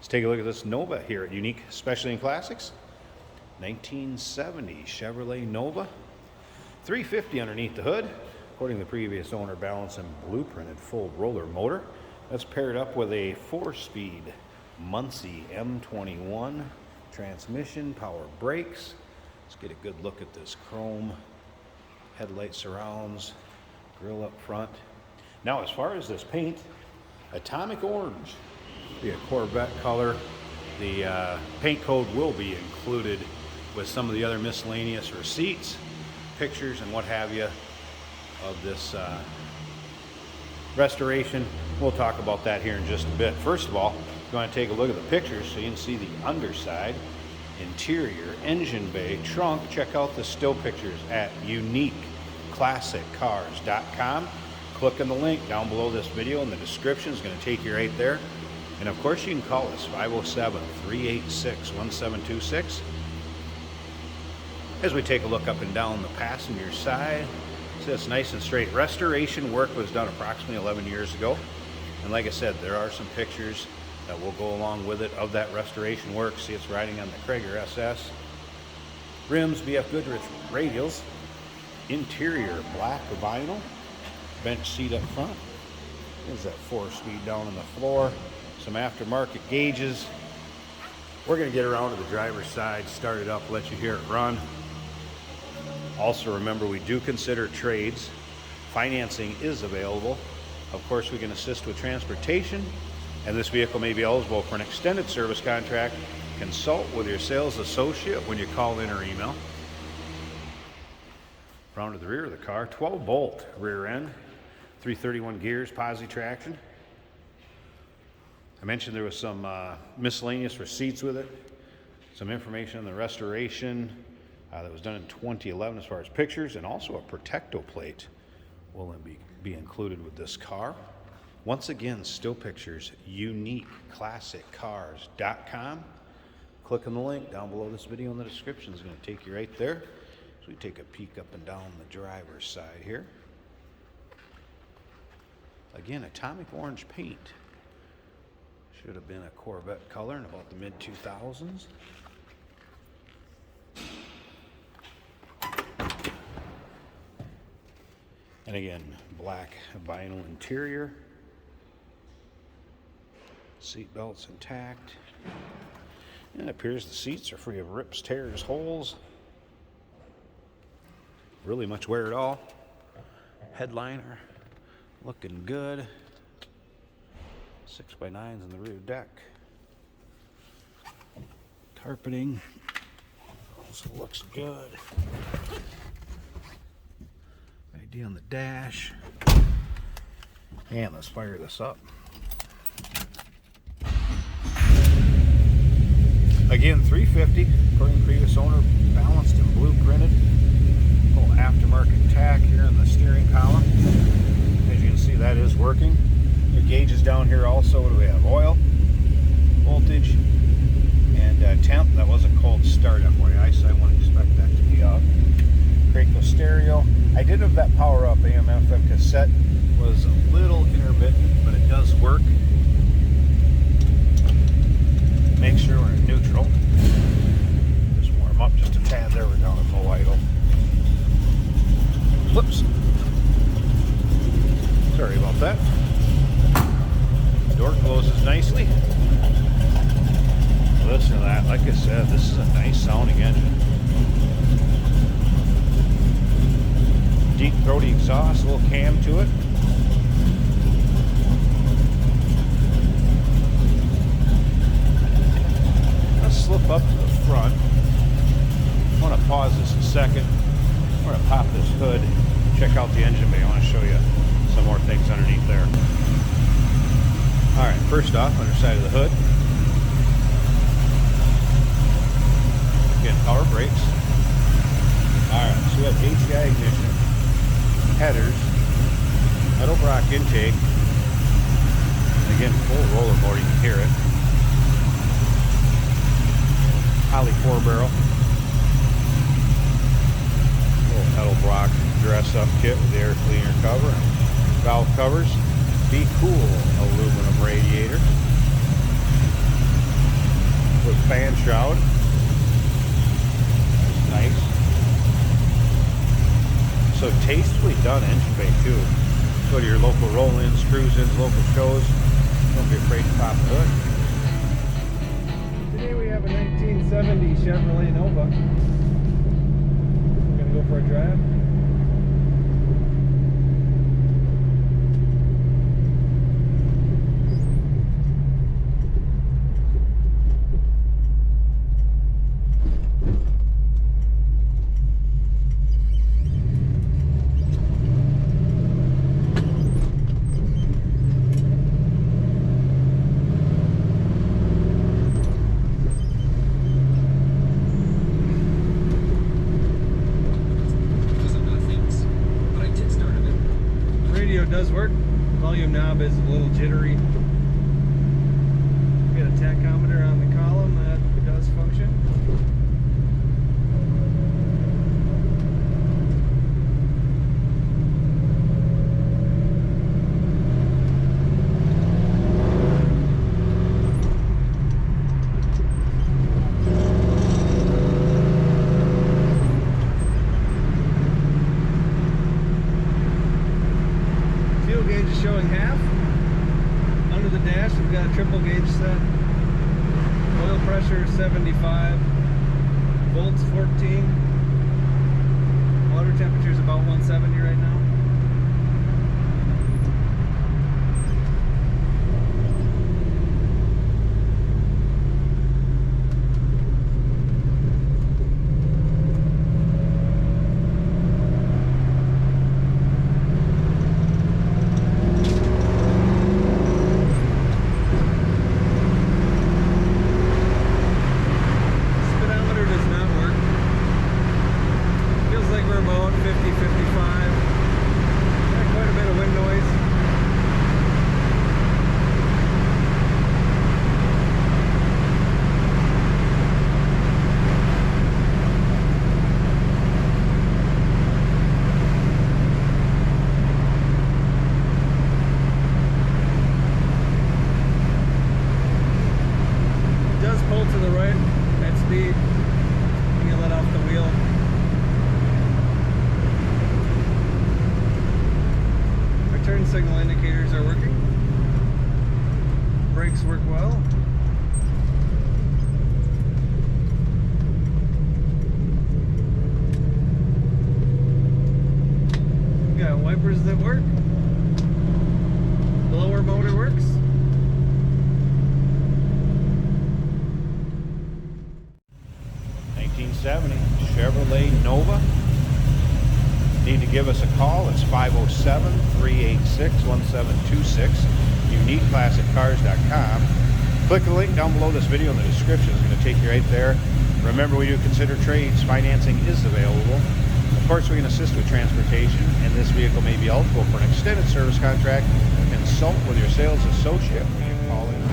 Let's take a look at this Nova here at Unique Specialty and Classics. 1970 Chevrolet Nova. $350 underneath the hood. According to the previous owner, balance and blueprinted full roller motor. That's paired up with a 4-speed Muncie M21 transmission, power brakes. Let's get a good look at this chrome headlight surrounds, grille up front. Now, as far as this paint, atomic orange, be a Corvette color. The paint code will be included with some of the other miscellaneous receipts, pictures, and what have you of this restoration. We'll talk about that here in just a bit. First of all, you want to take a look at the pictures so you can see the underside, interior, engine bay, trunk. Check out the still pictures at uniqueclassiccars.com. Click on the link down below this video in the description. It's going to take you right there. And of course, you can call us 507-386-1726 as we take a look up and down the passenger side. See, it's nice and straight. Restoration work was done approximately 11 years ago. And like I said, there are some pictures that will go along with it of that restoration work. See, it's riding on the Krager SS. Rims, BF Goodrich radials. Interior, black vinyl. Bench seat up front. There's that 4-speed down on the floor. Some aftermarket gauges. We're going to get around to the driver's side, start it up, let you hear it run. Also remember, we do consider trades. Financing is available. Of course, we can assist with transportation, and this vehicle may be eligible for an extended service contract. Consult with your sales associate when you call in or email. Round to the rear of the car, 12-bolt rear end, 331 gears, posi traction. I mentioned there was some miscellaneous receipts with it, some information on the restoration that was done in 2011 as far as pictures, and also a Protecto plate will be included with this car. Once again, still pictures, uniqueclassiccars.com. Click on the link down below this video in the description. It's going to take you right there. So we take a peek up and down the driver's side here. Again, atomic orange paint. Should have been a Corvette color in about the mid-2000s. And again, black vinyl interior. Seat belts intact. And it appears the seats are free of rips, tears, holes. Really much wear at all. Headliner looking good. 6x9s in the rear deck. Carpeting also looks good. ID on the dash. And let's fire this up. Again, $350 according to previous owner, balanced and blueprinted. Little aftermarket tack here in the steering column. As you can see, that is working. Your gauges down here also. What do we have? Oil, voltage, and temp. That was a cold start, FYI, so I wouldn't expect that to be up. Krager stereo. I did have that power up AM FM cassette. Was a little intermittent, but it does work. Make sure we're in neutral. Just warm up just a tad. There we're down at full idle. Whoops. Sorry about that. Door closes nicely. Listen to that. Like I said, this is a nice sounding engine. Deep throaty exhaust, a little cam to it. Let's slip up to the front. I want to pause this a second. I'm going to pop this hood, check out the engine bay. I want to show you some more things underneath there. Alright, first off, underside of the hood. Again, power brakes. Alright, so we have HDI ignition, headers, Edelbrock intake. And again, full roller board, you can hear it. Holly 4-barrel. Little Edelbrock dress-up kit with the air cleaner cover and valve covers. Be Cool aluminum radiator. with fan shroud. Nice. So tastefully done engine bay too. Go to your local roll-ins, cruise-ins, local shows. Don't be afraid to pop the hood. Today we have a 1970 Chevrolet Nova. We're gonna go for a drive. Does work. Volume knob is a little jittery. Got a tachometer on the column that does function. Gauge is showing half. Under the dash we've got a triple gauge set. Oil pressure 75. Volts 14. Water temperature is about 170 right now. About 50, 55. Got quite a bit of wind noise. It does pull to the right at speed when you let off the wheel. Turn signal indicators are working. Brakes work well. We got wipers that work. Blower motor works. '70 Chevrolet Nova. Need to give us a call. It's 507-386-1726. UniqueClassicCars.com. Click the link down below this video in the description. It's going to take you right there. Remember, we do consider trades. Financing is available. Of course, we can assist with transportation, and this vehicle may be eligible for an extended service contract. Consult with your sales associate when you call in.